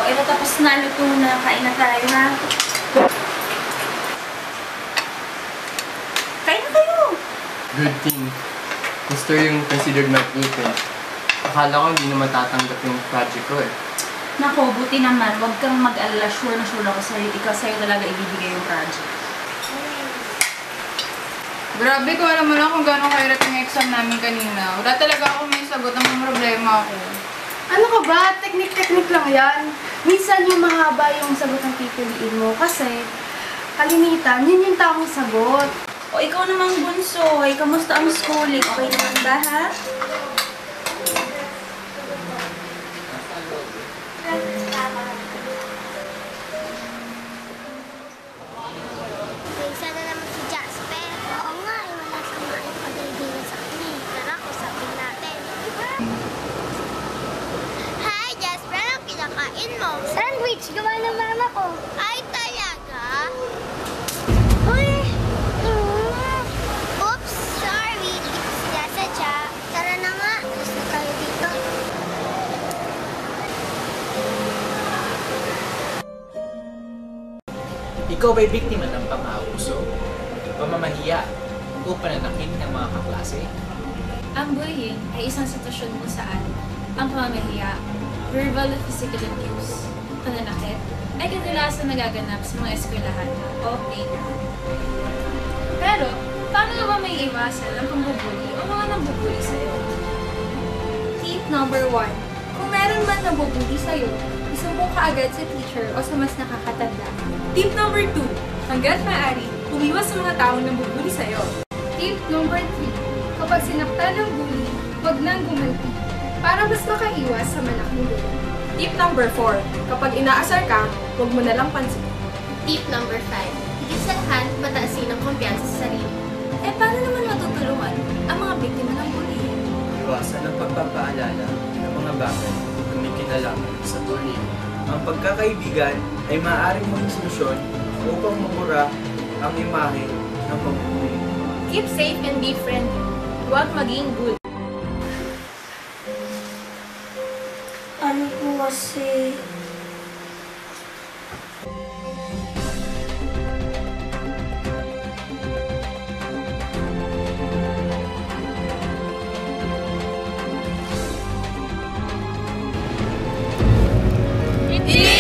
ito tapos na, luto na. Kain na tayo, ha? Kain na tayo! Good thing. Gusto yung considered my blueprint. Akala ko hindi na matatanggap yung project ko eh. Nako, buti naman. Huwag kang mag-alala. Sure na sure ako sa'yo. Ikaw sa'yo talaga ibibigay yung project. Grabe ko, alam mo lang kung gano'ng kahirap yung exam namin kanina. Wala talaga ako may sagot ng mga problema ako. Ano ka ba? Teknik-teknik lang yan. Minsan yung mahaba yung sagot ang pipiliin mo kasi kalimitan, yun yung tamang sagot. O, ikaw namang bunso. Ay, kamusta ang schooling? Okay naman ba, ha? Isa na naman si Jasper. Oo nga, wala kang maipagaligilan sa kanya. Tara, usapin natin. Hi, Jasper. Anong kinakain mo? Sandwich. Gawa ng mama ko. Ay, talaga? Uy! Oops, sorry. Hindi ko sinasadya. Tara na nga. Alas na tayo dito. Ikaw ba'y biktima ng pang-aabuso, pamamahiya, o pananakit ng mga kaklase? Ang bullying ay isang sitwasyon kung saan ang pamamahiya, verbal at physical abuse, pananakit, ay kadalasan nagaganap sa mga eskwelahan o playground. Pero, paano nga ba may iwasan ang pambubuli o mga nambubuli sa'yo? Tip number 1. Kung meron man nabubuli sa'yo, isumbong ka agad sa teacher o sa mas nakakatanda. Tip number 2. Hanggat maaari, umiwas sa mga taong nambubuli sa'yo. Tip number 3. Kapag sinaktan ng bully, huwag nang gumanti para mas makaiwas sa malaking bully. Tip number 4. Kapag inaasar ka, huwag mo na lang pansin. Tip number 5. Higit sa lahat, pataasin ang kumpiyansa sa sarili. Eh, paano naman matutulungan ang mga biktima ng bullying? Iwasan ang pagpapaalala ng mga bagay na may kinalaman sa bullying. Ang pagkakaibigan ay maaaring maging solusyon upang mapura ang imahe ng pamumuhay. Keep safe and be friendly. Huwag maging good. Ano po kasi? Hindi